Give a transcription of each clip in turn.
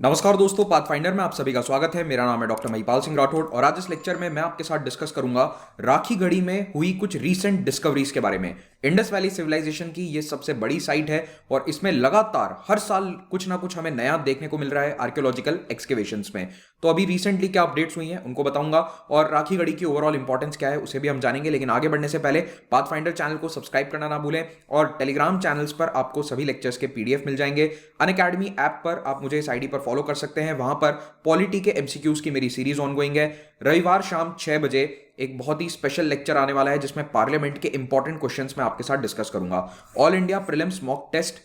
नमस्कार दोस्तों, पाथफाइंडर में आप सभी का स्वागत है। मेरा नाम है डॉक्टर महिपाल सिंह राठौड़ और आज इस लेक्चर में मैं आपके साथ डिस्कस करूंगा राखी गढ़ी में हुई कुछ रीसेंट डिस्कवरीज के बारे में। इंडस वैली सिविलाइजेशन की ये सबसे बड़ी साइट है और इसमें लगातार हर साल कुछ ना कुछ हमें नया देखने को मिल रहा है आर्कियोलॉजिकल एक्सकेवेशंस में। तो अभी रिसेंटली क्या अपडेट्स हुई हैं उनको बताऊंगा और राखी गढ़ी की ओवरऑल इंपॉर्टेंस क्या है उसे भी हम जानेंगे। लेकिन आगे बढ़ने से पहले पाथफाइंडर चैनल को सब्सक्राइब करना ना भूलें और टेलीग्राम चैनल्स पर आपको सभी लेक्चर्स के पीडीएफ मिल जाएंगे। अनअकैडमी ऐप पर आप मुझे इस आईडी पर फॉलो कर सकते हैं, वहां पर पॉलिटी के एमसीक्यूज की मेरी सीरीज ऑनगोइंग है। रविवार शाम 6 बजे एक बहुत ही स्पेशल लेक्चर आने वाला है जिसमें पार्लियामेंट के इंपॉर्टेंट क्वेश्चंस मैं आपके साथ डिस्कस करूंगा। All India prelims mock test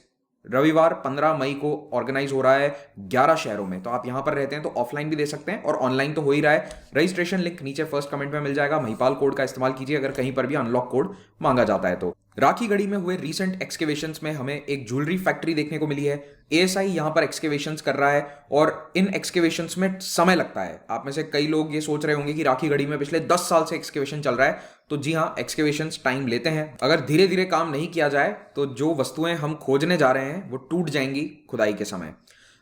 रविवार 15 मई को ऑर्गेनाइज हो रहा है 11 शहरों में। तो आप यहां पर रहते हैं तो ऑफलाइन भी दे सकते हैं और ऑनलाइन तो हो ही रहा है। रजिस्ट्रेशन लिंक नीचे फर्स्ट कमेंट में मिल जाएगा। महिपाल कोड का इस्तेमाल कीजिए अगर कहीं पर भी अनलॉक कोड मांगा जाता है तो। राखी गढ़ी में हुए रीसेंट एक्सकेवेशंस में हमें एक ज्वेलरी फैक्ट्री देखने को मिली है। एएसआई यहां पर एक्सकेवेशंस कर रहा है और इन एक्सकेवेशंस में समय लगता है। आप में से कई लोग ये सोच रहे होंगे कि राखी गढ़ी में पिछले 10 साल से एक्सकेवेशन चल रहा है, तो जी हाँ, एक्सकेवेशंस टाइम लेते हैं। अगर धीरे धीरे काम नहीं किया जाए तो जो वस्तुएं हम खोजने जा रहे हैं वो टूट जाएंगी खुदाई के समय।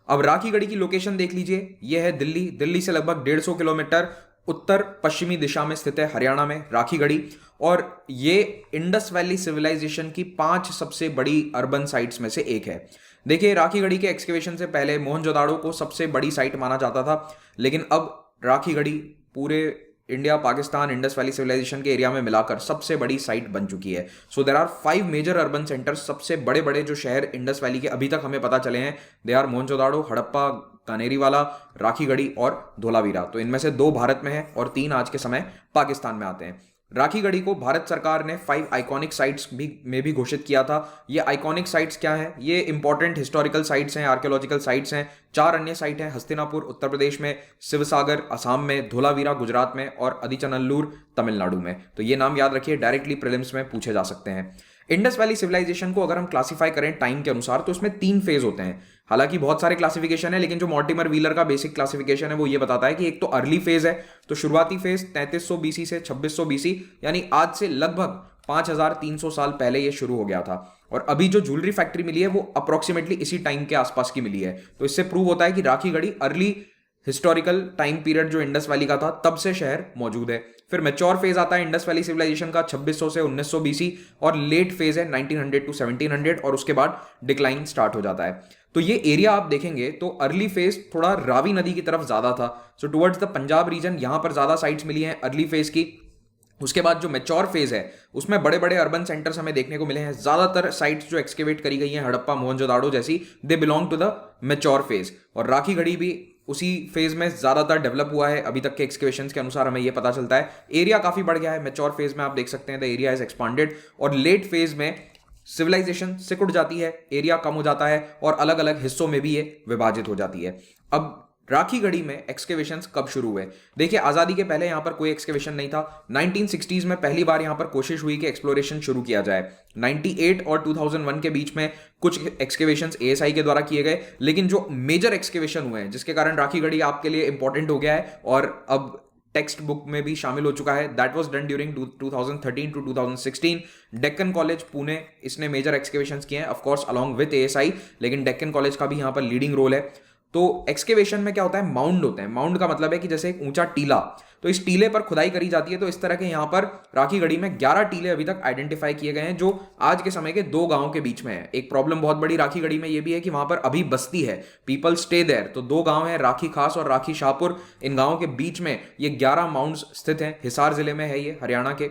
अब राखी गढ़ी की लोकेशन देख लीजिए, यह है दिल्ली। दिल्ली से लगभग 150 किलोमीटर उत्तर पश्चिमी दिशा में स्थित है हरियाणा में राखी गढ़ी। और ये इंडस वैली सिविलाइजेशन की 5 सबसे बड़ी अर्बन साइट्स में से एक है। देखिए, राखी गढ़ी के एक्सकेवेशन से पहले मोहनजोदाड़ो को सबसे बड़ी साइट माना जाता था, लेकिन अब राखी गढ़ी पूरे India, Pakistan, Indus valley civilisation के एरिया में मिलाकर सबसे बड़ी साइट बन चुकी है। So there are 5 major urban centres. सबसे बड़े बड़े जो शहर इंडस वैली के अभी तक हमें पता चले हैं, दे आर मोहनजोदाड़ो, हड़प्पा, कानेरीवाला, राखी गढ़ी और धोलावीरा। तो इनमें से 2 भारत में है और 3 आज के समय पाकिस्तान में आते हैं। राखी गढ़ी को भारत सरकार ने 5 आइकॉनिक साइट्स में भी घोषित किया था। ये आइकॉनिक साइट्स क्या हैं? ये इंपॉर्टेंट हिस्टोरिकल साइट्स हैं, आर्कियोलॉजिकल साइट्स हैं। 4 अन्य साइट हैं, हस्तिनापुर उत्तर प्रदेश में, शिवसागर असम में, धोलावीरा गुजरात में और अदिचनल्लूर तमिलनाडु में। तो ये नाम याद रखिए, डायरेक्टली प्रीलिम्स में पूछे जा सकते हैं। इंडस वैली सिविलाइजेशन को अगर हम क्लासिफाई करें टाइम के अनुसार तो इसमें 3 फेज होते हैं। हालांकि बहुत सारे क्लासिफिकेशन है, लेकिन जो मॉर्टिमर व्हीलर का बेसिक क्लासिफिकेशन है वो ये बताता है कि एक तो अर्ली फेज है, तो शुरुआती फेज 3300 बीसी से 2600 बीसी, यानी आज से लगभग 5300 साल पहले ये शुरू हो गया था। और अभी जो ज्वेलरी फैक्ट्री मिली है वो अप्रोक्सीमेटली इसी टाइम के आसपास की मिली है। तो इससे प्रूव होता है कि Rakhi Garhi early historical time period जो इंडस वैली का था तब से शहर मौजूद है। फिर मैच्योर फेज आता है इंडस वैली सिविलाइजेशन का 2600 से 1900 बीसी और लेट फेज है 1900 टू 1700 और उसके बाद डिक्लाइन स्टार्ट हो जाता है। तो ये एरिया आप देखेंगे तो अर्ली फेज थोड़ा रावी नदी की तरफ ज्यादा था। सो टुवर्ड्स द पंजाब रीजन यहां पर ज्यादा साइट्स मिली हैं अर्ली फेज की। उसके बाद जो मैच्योर फेज है उसमें बड़े बड़े अर्बन सेंटर्स हमें देखने को मिले हैं। ज्यादातर साइट्स जो एक्सकेवेट करी गई हैं हड़प्पा, मोहनजोदाड़ो जैसी, they belong to the mature phase. और राखी गढ़ी भी उसी फेज में ज्यादातर डेवलप हुआ है। अभी तक के एक्सकेवेशंस के अनुसार हमें यह पता चलता है एरिया काफी बढ़ गया है। मैच्योर फेज में आप देख सकते हैं द एरिया इज एक्सपांडेड और लेट फेज में सिविलाइजेशन सिकुड़ जाती है, एरिया कम हो जाता है और अलग अलग हिस्सों में भी ये विभाजित हो जाती है। अब राखी गढ़ी में एक्सकेवेशंस कब शुरू हुए? देखिए, आजादी के पहले यहां पर कोई एक्सकेवेशन नहीं था। 1960s में पहली बार यहां पर कोशिश हुई कि एक्सप्लोरेशन शुरू किया जाए। 98 और 2001 के बीच में कुछ एक्सकेवेशंस एएसआई के द्वारा किए गए, लेकिन जो मेजर एक्सकेवेशन हुए हैं जिसके कारण राखी गढ़ी आपके लिए इंपॉर्टेंट हो गया है और अब टेक्स्ट बुक में भी शामिल हो चुका है, that was done during 2013 to 2016। Deccan College Pune, इसने मेजर एक्सकेवेशंस किए हैं, of course along with ASI, लेकिन डेक्कन कॉलेज का भी यहां पर लीडिंग रोल है। तो एक्सकेवेशन में क्या होता है? माउंड होते हैं। माउंड का मतलब है कि जैसे एक ऊंचा टीला, तो इस टीले पर खुदाई करी जाती है। तो इस तरह के यहां पर राखी गढ़ी में 11 टीले अभी तक आइडेंटिफाई किए गए हैं जो आज के समय के 2 गांवों के बीच में है। एक प्रॉब्लम बहुत बड़ी राखी गढ़ी में यह भी है कि वहां पर अभी बस्ती है, पीपल स्टे देयर। तो 2 गांव हैं, राखी खास और राखी शाहपुर। इन गांवों के बीच में ये 11 माउंड्स स्थित हैं। हिसार जिले में है ये, हरियाणा के।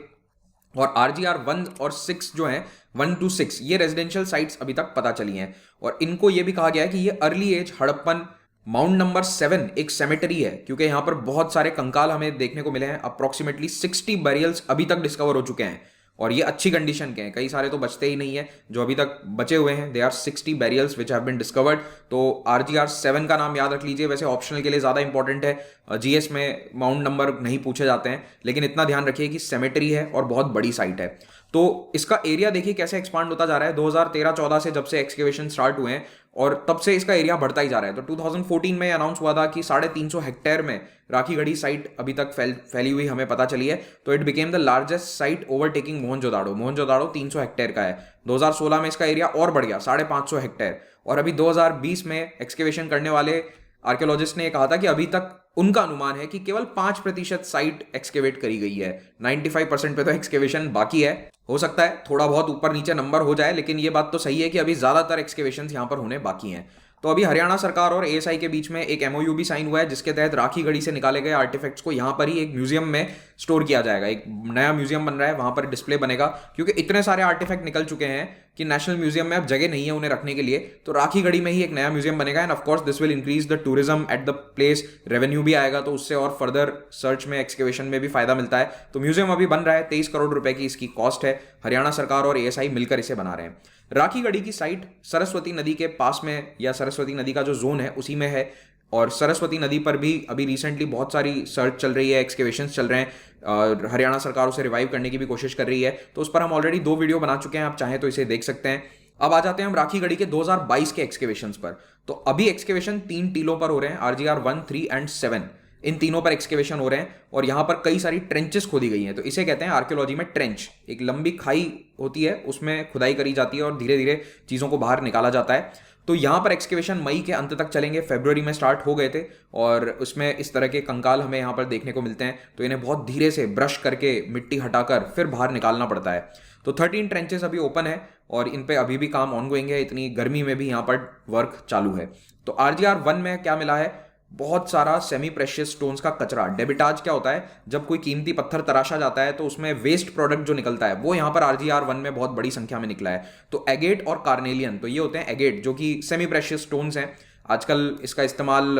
और आरजीआर 1 और 6 जो है, 1 to 6, ये रेजिडेंशियल साइट्स अभी तक पता चली हैं। और इनको ये भी कहा गया है कि ये early age Harappan. Mound number 7 एक सेमेटरी है, क्योंकि यहां पर बहुत सारे कंकाल हमें देखने को मिले हैं। अप्रोक्सीमेटली 60 बैरियल्स अभी तक डिस्कवर हो चुके हैं और ये अच्छी कंडीशन के हैं। कई सारे तो बचते ही नहीं है, जो अभी तक बचे हुए हैं, they are 60 burials which have been discovered. तो आरजीआर 7 का नाम याद रख लीजिए। वैसे ऑप्शनल के लिए ज्यादा इंपॉर्टेंट है, जीएस में माउंड नंबर नहीं पूछे जाते हैं, लेकिन इतना ध्यान रखिए कि सेमेटरी है और बहुत बड़ी साइट है। तो इसका एरिया देखिए कैसे एक्सपांड होता जा रहा है। 2013-14 से जब से एक्सकेवेशन स्टार्ट हुए हैं और तब से इसका एरिया बढ़ता ही जा रहा है। तो 2014 में अनाउंस हुआ था कि 350 हेक्टेयर में राखी गढ़ी साइट अभी तक फैली हुई हमें पता चली है। तो it became the largest site overtaking Mohenjodaro. Mohenjodaro 300 hectare का है। 2016 में इसका एरिया और बढ़ गया 550 हेक्टेयर और अभी 2020 में एक्सकेवेशन करने वाले आर्कियोलॉजिस्ट ने कहा था कि अभी तक उनका अनुमान है कि केवल 5% साइट एक्सकेवेट करी गई है, 95% पे तो एक्सकेवेशन बाकी है। हो सकता है थोड़ा बहुत ऊपर नीचे नंबर हो जाए, लेकिन ये बात तो सही है कि अभी ज्यादातर एक्सकेवेशन यहाँ पर होने बाकी हैं। तो अभी हरियाणा सरकार और एएसआई के बीच में एक एमओयू भी साइन हुआ है, जिसके तहत राखी गढ़ी से निकाले गए आर्टिफैक्ट्स को यहाँ पर ही एक म्यूजियम में स्टोर किया जाएगा। एक नया म्यूजियम बन रहा है, वहां पर डिस्प्ले बनेगा, क्योंकि इतने सारे आर्टिफैक्ट निकल चुके हैं कि नेशनल म्यूजियम में अब जगह नहीं है उन्हें रखने के लिए। तो राखी गढ़ी में ही एक नया म्यूजियम बनेगा end of course this will increase the tourism at the place, revenue भी आएगा, तो उससे और फर्दर सर्च में, एक्सकेवेशन में भी फायदा मिलता है। तो म्यूजियम अभी बन रहा है, 23 करोड़ रुपए की इसकी कॉस्ट है। हरियाणा सरकार और एएसआई मिलकर इसे बना रहे हैं। राखी गढ़ी की साइट सरस्वती नदी के पास में, या सरस्वती नदी का जो जोन है उसी में है, और सरस्वती नदी पर भी अभी रिसेंटली बहुत सारी सर्च चल रही है, एक्सकेवेशंस चल रहे हैं, और हरियाणा सरकार उसे रिवाइव करने की भी कोशिश कर रही है। तो उस पर हम ऑलरेडी 2 वीडियो बना चुके हैं, आप चाहें तो इसे देख सकते हैं। अब आ जाते हैं हम राखी गढ़ी के 2022 के एक्सकेवेशंस पर। तो अभी एक्सकेवेशन 3 टीलों पर हो रहे हैं, RGR 1, 3 एंड 7। इन तीनों पर एक्सकेवेशन हो रहे हैं और यहाँ पर कई सारी ट्रेंचेस खोदी गई हैं। तो इसे कहते हैं आर्कियोलॉजी में ट्रेंच। एक लंबी खाई होती है, उसमें खुदाई करी जाती है और धीरे धीरे चीज़ों को बाहर निकाला जाता है। तो यहाँ पर एक्सकेवेशन मई के अंत तक चलेंगे, फरवरी में स्टार्ट हो गए थे, और उसमें इस तरह के कंकाल हमें यहाँ पर देखने को मिलते हैं। तो इन्हें बहुत धीरे से ब्रश करके, मिट्टी हटाकर फिर बाहर निकालना पड़ता है। तो 13 ट्रेंचेस अभी ओपन है और इन पे अभी भी काम ऑनगोइंग है, इतनी गर्मी में भी यहाँ पर वर्क चालू है। तो RGR 1 में क्या मिला है? बहुत सारा सेमी प्रेशियस स्टोन्स का कचरा। डेबिटाज क्या होता है? जब कोई कीमती पत्थर तराशा जाता है तो उसमें वेस्ट प्रोडक्ट जो निकलता है, वो यहाँ पर RGR 1 में बहुत बड़ी संख्या में निकला है। तो एगेट और कार्नेलियन, तो ये होते हैं एगेट, जो कि सेमी प्रेशियस स्टोन्स हैं। आजकल इसका इस्तेमाल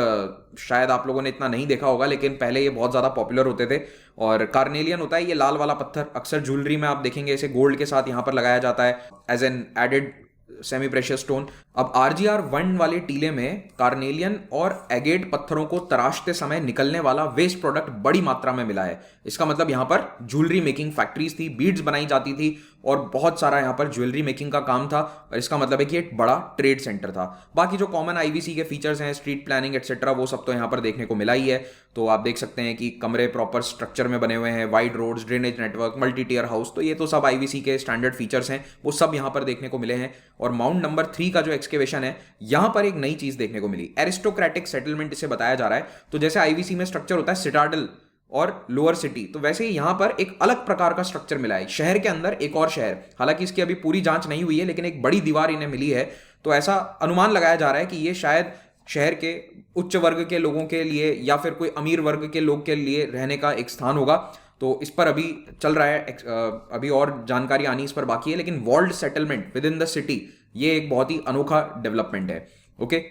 शायद आप लोगों ने इतना नहीं देखा होगा, लेकिन पहले ये बहुत ज़्यादा पॉपुलर होते थे। और कार्नेलियन होता है ये लाल वाला पत्थर, अक्सर ज्वेलरी में आप देखेंगे इसे गोल्ड के साथ यहाँ पर लगाया जाता है as an added semi precious stone. अब RGR 1 वाले टीले में कार्नेलियन और एगेट पत्थरों को तराशते समय निकलने वाला वेस्ट प्रोडक्ट बड़ी मात्रा में मिला है। इसका मतलब यहाँ पर ज्वेलरी मेकिंग फैक्ट्रीज थी, बीड्स बनाई जाती थी और बहुत सारा यहाँ पर ज्वेलरी मेकिंग का काम था, और इसका मतलब है कि एक बड़ा ट्रेड सेंटर था। बाकी जो कॉमन IVC के फीचर्स हैं, स्ट्रीट प्लानिंग एक्सेट्रा, वो सब तो यहाँ पर देखने को मिला ही है। तो आप देख सकते हैं कि कमरे प्रॉपर स्ट्रक्चर में बने हुए हैं, wide roads, drainage network, multi tier house, तो ये तो सब IVC के स्टैंडर्ड फीचर्स हैं, वो सब यहाँ पर देखने को मिले हैं। और माउंट नंबर 3 का जो एक्सकेवेशन है, यहाँ पर एक नई चीज देखने को मिली, एरिस्टोक्रेटिक सेटलमेंट इसे बताया जा रहा है। तो जैसे IVC में स्ट्रक्चर होता है सिटाडल और लोअर सिटी, तो वैसे ही यहां पर एक अलग प्रकार का स्ट्रक्चर मिला है, शहर के अंदर एक और शहर। हालांकि इसकी अभी पूरी जांच नहीं हुई है, लेकिन एक बड़ी दीवार इन्हें मिली है। तो ऐसा अनुमान लगाया जा रहा है कि ये शायद शहर के उच्च वर्ग के लोगों के लिए या फिर कोई अमीर वर्ग के लोग के लिए रहने का एक स्थान होगा। तो इस पर अभी चल रहा है, अभी और जानकारी आनी इस पर बाकी है। लेकिन walled settlement within the city, ये एक बहुत ही अनोखा डेवलपमेंट है। ओके,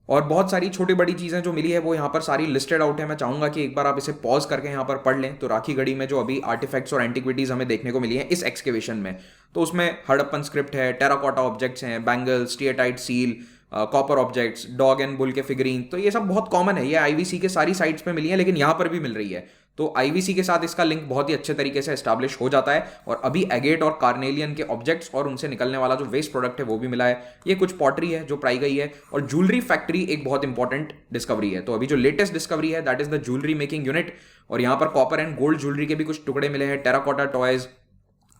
और बहुत सारी छोटी बड़ी चीज़ें जो मिली है वो यहाँ पर सारी लिस्टेड आउट है। मैं चाहूँगा कि एक बार आप इसे पॉज करके यहाँ पर पढ़ लें। तो राखी गढ़ी में जो अभी आर्टिफैक्ट्स और एंटिक्विटीज़ हमें देखने को मिली हैं इस एक्सकेवेशन में, तो उसमें हड़प्पन स्क्रिप्ट है, टेराकोटा ऑब्जेक्ट्स हैं, bangles, steatite seal, copper objects, dog and bull के फिगरीन, तो ये सब बहुत कॉमन है। ये IVC के सारी साइट्स पे मिली है, लेकिन यहाँ पर भी मिल रही है। तो IVC के साथ इसका लिंक बहुत ही अच्छे तरीके से एस्टैब्लिश हो जाता है। और अभी एगेट और कार्नेलियन के ऑब्जेक्ट्स और उनसे निकलने वाला जो वेस्ट प्रोडक्ट है वो भी मिला है। ये कुछ पॉटरी है जो पाई गई है, और ज्वेलरी फैक्ट्री एक बहुत इंपॉर्टेंट डिस्कवरी है। तो अभी जो लेटेस्ट डिस्कवरी है that is the jewellery making unit, और यहाँ पर कॉपर एंड गोल्ड ज्वेलरी के भी कुछ टुकड़े मिले हैं, terracotta toys,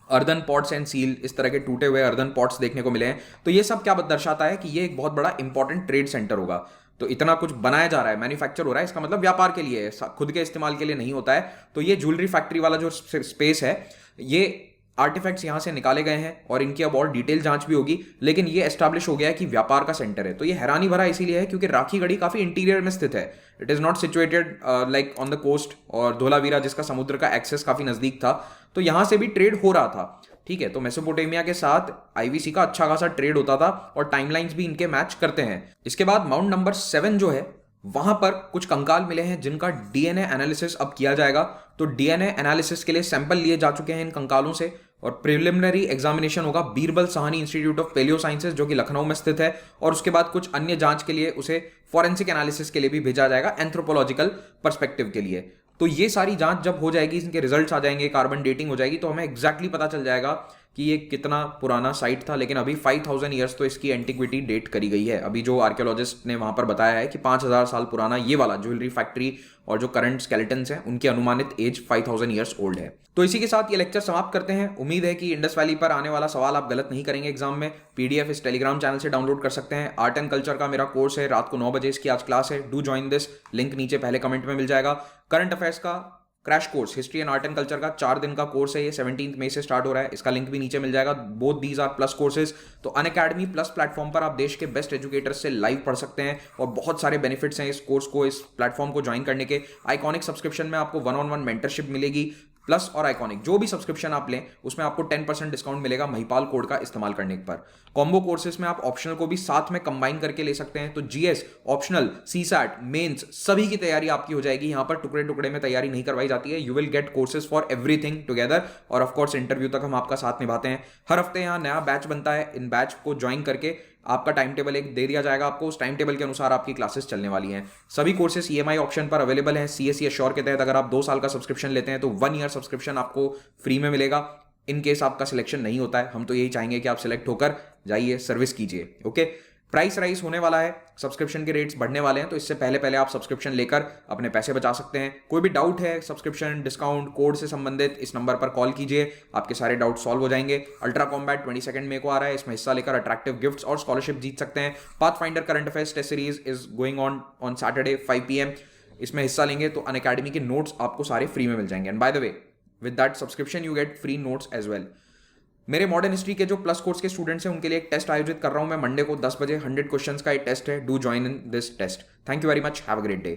earthen pots and seal, इस तरह के टूटे हुए अर्दन पॉट्स देखने को मिले हैं। तो ये सब क्या दर्शाता है कि ये एक बहुत बड़ा इंपॉर्टेंट ट्रेड सेंटर होगा। तो इतना कुछ बनाया जा रहा है, मैन्युफैक्चर हो रहा है, इसका मतलब व्यापार के लिए है, खुद के इस्तेमाल के लिए नहीं होता है। तो ये ज्वेलरी फैक्ट्री वाला जो स्पेस है, ये आर्टिफैक्ट्स यहाँ से निकाले गए हैं और इनकी अब और डिटेल जांच भी होगी, लेकिन ये एस्टैब्लिश हो गया है कि व्यापार का सेंटर है। तो ये हैरानी भरा इसीलिए है क्योंकि राखी गढ़ी काफी इंटीरियर में स्थित है। It is not situated like on the coast, और धोलावीरा जिसका समुद्र का एक्सेस काफी नजदीक था, तो यहां से भी ट्रेड हो रहा था। ठीक है, तो मेसोपोटामिया के साथ IVC का अच्छा खासा ट्रेड होता था और टाइमलाइंस भी इनके मैच करते हैं। इसके बाद माउंट नंबर 7 जो है, वहां पर कुछ कंकाल मिले हैं जिनका DNA एनालिसिस अब किया जाएगा। तो DNA एनालिसिस के लिए सैंपल लिए जा चुके हैं इन कंकालों से, और प्रिलिमिनरी एग्जामिनेशन होगा Birbal Sahni institute of paleo sciences जो कि लखनऊ में स्थित है। और उसके बाद कुछ अन्य जांच के लिए उसे फॉरेंसिक एनालिसिस के लिए भी भेजा जाएगा, एंथ्रोपोलॉजिकल पर्सपेक्टिव के लिए। तो ये सारी जांच जब हो जाएगी, इनके रिजल्ट्स आ जाएंगे, कार्बन डेटिंग हो जाएगी, तो हमें एग्जैक्टली पता चल जाएगा कि ये कितना पुराना साइट था, लेकिन अभी 5000 ईयर्स तो इसकी एंटिक्विटी डेट करी गई है। अभी जो आर्कियोलॉजिस्ट ने वहां पर बताया है कि 5000 साल पुराना ये वाला ज्वेलरी फैक्ट्री और जो करंट स्केलेटन्स हैं उनकी अनुमानित एज 5000 ईयर्स ओल्ड है। तो इसी के साथ ये लेक्चर समाप्त करते हैं। उम्मीद है कि इंडस वैली पर आने वाला सवाल आप गलत नहीं करेंगे एग्जाम में। पीडीएफ इस टेलीग्राम चैनल से डाउनलोड कर सकते हैं। आर्ट एंड कल्चर का मेरा कोर्स है, रात को 9 बजे इसकी आज क्लास है। डू ज्वाइन दिस, लिंक नीचे पहले कमेंट में मिल जाएगा। करंट अफेयर्स का crash course history and art and culture का 4 दिन का कोर्स है, ये 17 मई से स्टार्ट हो रहा है। इसका लिंक भी नीचे मिल जाएगा। Both these are plus courses. तो अनअकैडमी प्लस प्लेटफॉर्म पर आप देश के बेस्ट एजुकेटर्स से लाइव पढ़ सकते हैं और बहुत सारे बेनिफिट्स हैं इस कोर्स को, इस प्लेटफॉर्म को ज्वाइन करने के। आइकॉनिक सब्सक्रिप्शन में आपको 1-on-1 मेंटरशिप मिलेगी। प्लस और आइकॉनिक जो भी सब्सक्रिप्शन आप लें उसमें आपको 10% डिस्काउंट मिलेगा महिपाल कोड का इस्तेमाल करने पर। कॉम्बो कोर्सेज में आप ऑप्शनल को भी साथ में कंबाइन करके ले सकते हैं। तो जीएस, ऑप्शनल, सीसैट, मेंस सभी की तैयारी आपकी हो जाएगी। यहां पर टुकड़े टुकड़े में तैयारी नहीं करवाई जाती है। You will get courses for everything together. और ऑफ कोर्स इंटरव्यू तक हम आपका साथ निभाते हैं। हर हफ्ते यहाँ नया बैच बनता है। इन बैच को ज्वाइन करके आपका टाइम टेबल एक दे दिया जाएगा आपको। उस टाइम टेबल के अनुसार आपकी क्लासेस चलने वाली हैं। सभी कोर्सेस ईएमआई ऑप्शन पर अवेलेबल है। सीएससी एश्योर के तहत अगर आप 2 साल का सब्सक्रिप्शन लेते हैं तो 1 ईयर सब्सक्रिप्शन आपको फ्री में मिलेगा। इन केस आपका सिलेक्शन नहीं होता है, हम तो यही चाहेंगे कि आप सिलेक्ट होकर जाइए, सर्विस कीजिए। ओके, प्राइस राइज होने वाला है, सब्सक्रिप्शन के रेट्स बढ़ने वाले हैं, तो इससे पहले पहले आप सब्सक्रिप्शन लेकर अपने पैसे बचा सकते हैं। कोई भी डाउट है सब्सक्रिप्शन, डिस्काउंट, कोड से संबंधित, इस नंबर पर कॉल कीजिए, आपके सारे डाउट सॉल्व हो जाएंगे। अल्ट्रा कॉम्बैट 22 मई को आ रहा है, इसमें हिस्सा लेकर अट्रैक्टिव गिफ्ट्स और स्कॉलरशिप जीत सकते हैं। Pathfinder current affairs test series is going on Saturday 5 PM। इसमें हिस्सा लेंगे तो अनअकैडमी के नोट्स आपको सारे फ्री में मिल जाएंगे। And by the way, with that subscription you get free notes as well. मेरे मॉडर्न हिस्ट्री के जो प्लस कोर्स के स्टूडेंट्स हैं उनके लिए एक टेस्ट आयोजित कर रहा हूं मैं मंडे को 10 बजे। 100 क्वेश्चंस का एक टेस्ट है। Do join in this test. Thank you very much, have a great day.